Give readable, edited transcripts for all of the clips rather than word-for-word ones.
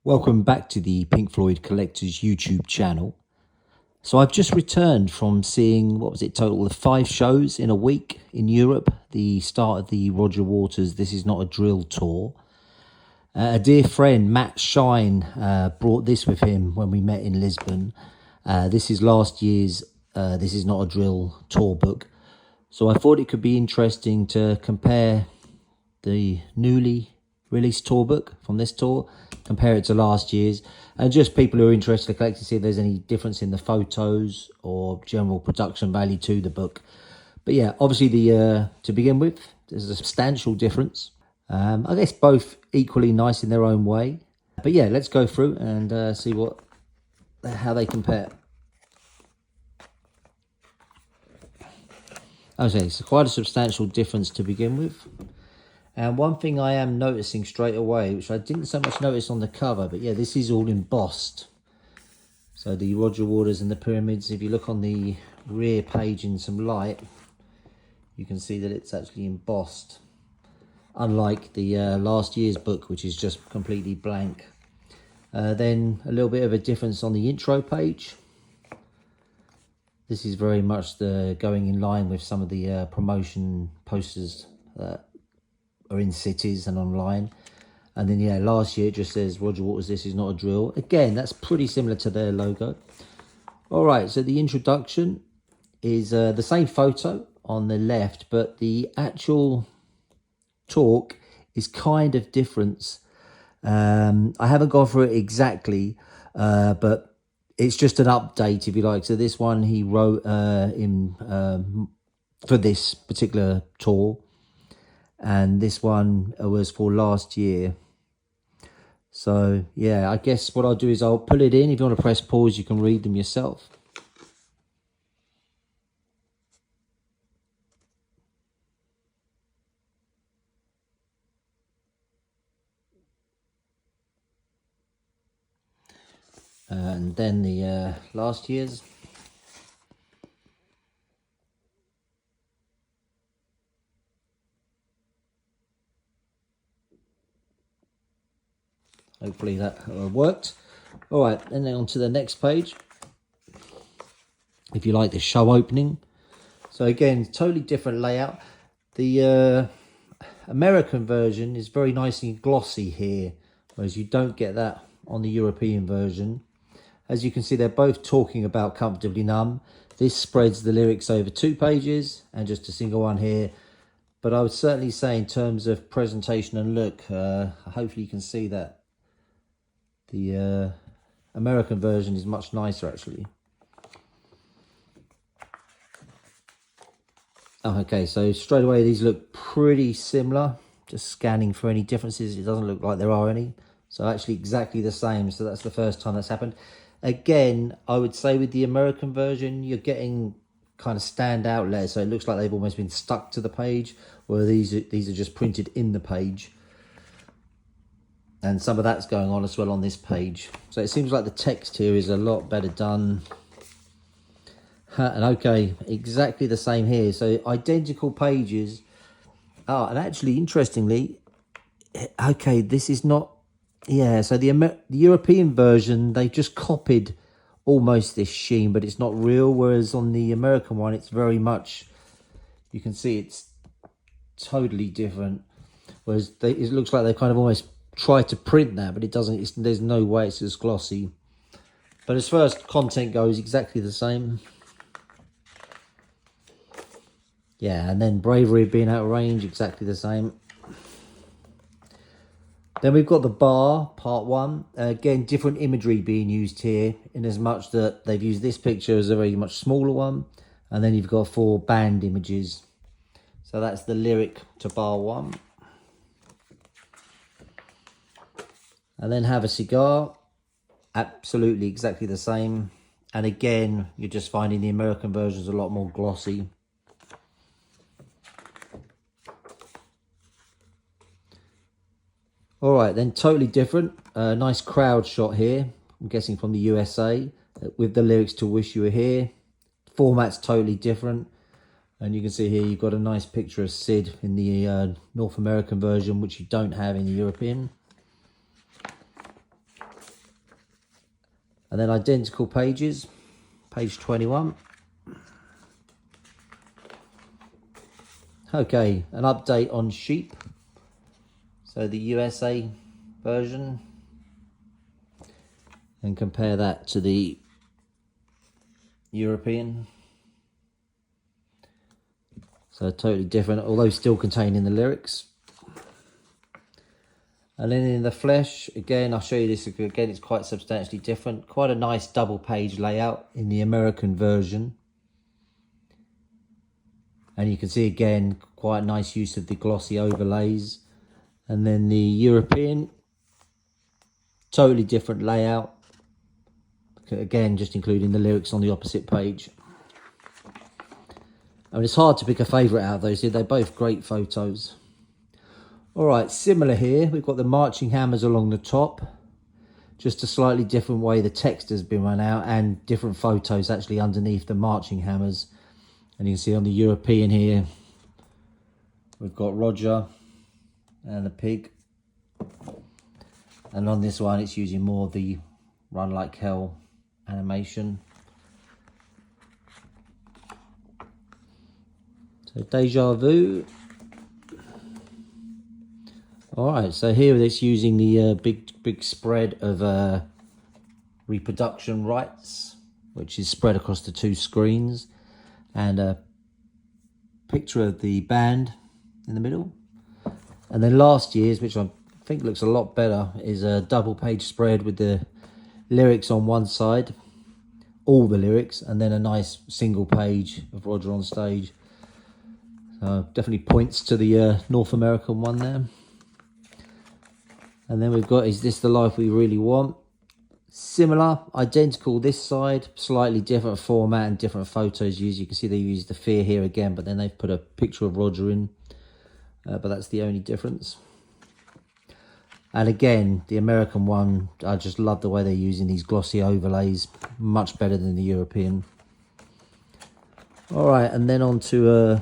Welcome back to the Pink Floyd Collectors YouTube channel. So I've just returned from seeing, what was it, total of 5 shows in a week in Europe. The start of the Roger Waters This Is Not a Drill tour. A dear friend, Matt Shine, brought this with him when we met in Lisbon. This is last year's This Is Not a Drill tour book. So I thought it could be interesting to compare the newly released tour book from this tour, compare it to last year's, and just people who are interested in collecting, see if there's any difference in the photos or general production value to the book. But yeah, obviously to begin with, there's a substantial difference. I guess both equally nice in their own way. But yeah, let's go through and see how they compare. Okay, so quite a substantial difference to begin with. And one thing I am noticing straight away, which I didn't so much notice on the cover, but yeah, this is all embossed. So the Roger Waters and the Pyramids, if you look on the rear page in some light, you can see that it's actually embossed. Unlike the last year's book, which is just completely blank. Then a little bit of a difference on the intro page. This is very much going in line with some of the promotion posters that are in cities and online. And then yeah, last year it just says Roger Waters This Is Not a Drill. Again, that's pretty similar to their logo. All right, so the introduction is the same photo on the left, but the actual talk is kind of different. I haven't gone through it exactly, but it's just an update, if you like. So this one he wrote for this particular tour, and this one was for last year. So yeah, I guess what I'll do is I'll pull it in. If you want to press pause, you can read them yourself. And then the last year's. Hopefully that worked. All right, and then on to the next page. If you like the show opening. So again, totally different layout. The American version is very nice and glossy here, whereas you don't get that on the European version. As you can see, they're both talking about Comfortably Numb. This spreads the lyrics over 2 pages and just a single one here. But I would certainly say in terms of presentation and look, hopefully you can see that the American version is much nicer actually. Oh, okay, so straight away these look pretty similar. Just scanning for any differences, it doesn't look like there are any. So actually exactly the same, so that's the first time that's happened. Again, I would say with the American version, you're getting kind of standout letters, so it looks like they've almost been stuck to the page, where these are just printed in the page. And some of that's going on as well on this page. So it seems like the text here is a lot better done. And okay, exactly the same here. So identical pages. Oh, and actually, interestingly, okay, this is not... Yeah, so the European version, they just copied almost this sheen, but it's not real. Whereas on the American one, it's very much... You can see it's totally different. Whereas it looks like they kind of almost try to print that, but it doesn't. There's no way it's as glossy. But as far as content goes, exactly the same. Yeah, and then Bravery of Being Out of Range, exactly the same. Then we've got the bar, part 1. Again, different imagery being used here, in as much that they've used this picture as a very much smaller one. And then you've got 4 band images. So that's the lyric to bar 1. And then Have a Cigar, absolutely exactly the same. And again, you're just finding the American versions a lot more glossy. All right, then totally different. Nice crowd shot here, I'm guessing from the USA, with the lyrics to Wish You Were Here. Format's totally different. And you can see here you've got a nice picture of Sid in the North American version, which you don't have in the European. And then identical pages, page 21. Okay, an update on Sheep. So the USA version. And compare that to the European. So totally different, although still containing the lyrics. And then in the flesh, again, I'll show you this again, it's quite substantially different. Quite a nice double page layout in the American version. And you can see again, quite a nice use of the glossy overlays. And then the European, totally different layout. Again, just including the lyrics on the opposite page. I mean, it's hard to pick a favourite out of those. They're both great photos. All right, similar here. We've got the marching hammers along the top. Just a slightly different way the text has been run out, and different photos actually underneath the marching hammers. And you can see on the European here, we've got Roger and the pig. And on this one, it's using more of the Run Like Hell animation. So Deja Vu. All right, so here it's using the big spread of reproduction rights, which is spread across the two screens, and a picture of the band in the middle. And then last year's, which I think looks a lot better, is a double page spread with the lyrics on one side, all the lyrics, and then a nice single page of Roger on stage. Definitely points to the North American one there. And then we've got Is This the Life We Really Want? Similar, identical this side, slightly different format and different photos used. You can see they used the fear here again, but then they've put a picture of Roger in. But that's the only difference. And again, the American one, I just love the way they're using these glossy overlays. Much better than the European. All right, and then on to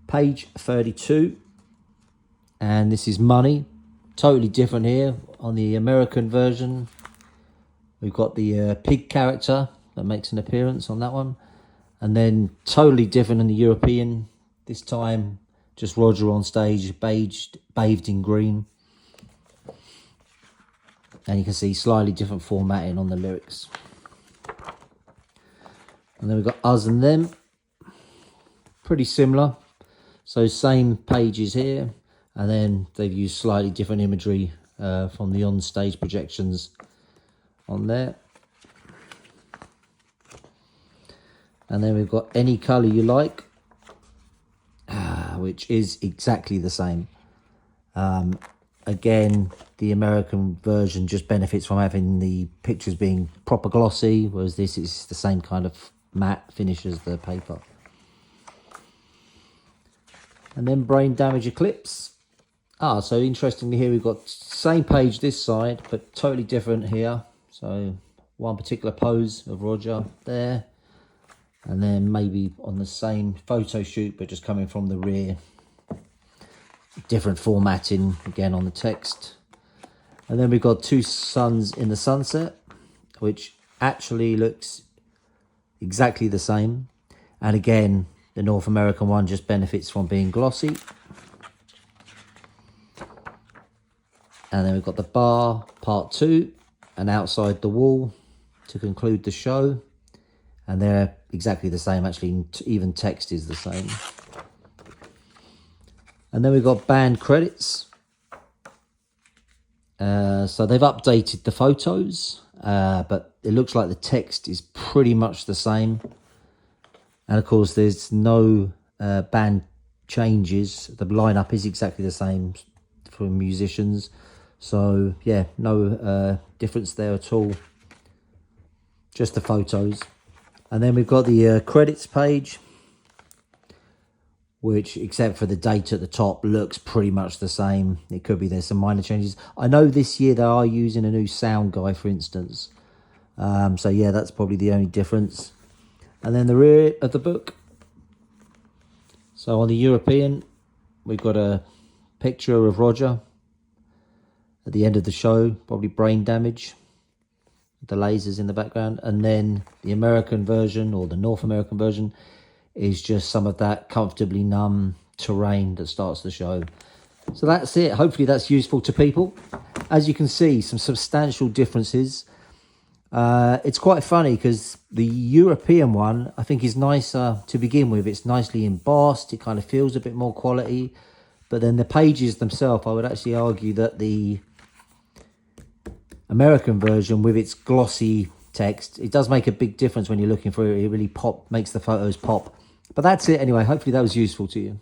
page 32. And this is Money. Totally different here. On the American version, we've got the pig character that makes an appearance on that one. And then totally different in the European. This time, just Roger on stage, bathed in green. And you can see slightly different formatting on the lyrics. And then we've got Us and Them. Pretty similar. So same pages here. And then they've used slightly different imagery from the on-stage projections on there. And then we've got Any Colour You Like, which is exactly the same. Again, the American version just benefits from having the pictures being proper glossy, whereas this is the same kind of matte finish as the paper. And then Brain Damage Eclipse. So interestingly here we've got same page this side, but totally different here. So one particular pose of Roger there. And then maybe on the same photo shoot, but just coming from the rear. Different formatting again on the text. And then we've got Two Suns in the Sunset, which actually looks exactly the same. And again, the North American one just benefits from being glossy. And then we've got The Bar, part 2, and Outside the Wall to conclude the show. And they're exactly the same, actually, even text is the same. And then we've got band credits. So they've updated the photos, but it looks like the text is pretty much the same. And of course, there's no band changes. The lineup is exactly the same for musicians. So yeah, no difference there at all. Just the photos. And then we've got the credits page, which, except for the date at the top, looks pretty much the same. It could be there's some minor changes. I know this year they are using a new sound guy, for instance. So yeah, that's probably the only difference. And then the rear of the book. So on the European, we've got a picture of Roger at the end of the show, probably brain damage. the lasers in the background. And then the American version, or the North American version, is just some of that comfortably numb terrain that starts the show. So that's it. Hopefully that's useful to people. As you can see, some substantial differences. It's quite funny because the European one, I think, is nicer to begin with. It's nicely embossed. It kind of feels a bit more quality. But then the pages themselves, I would actually argue that the American version, with its glossy text, it does make a big difference when you're looking for it. It really makes the photos pop. But that's it anyway. Hopefully that was useful to you.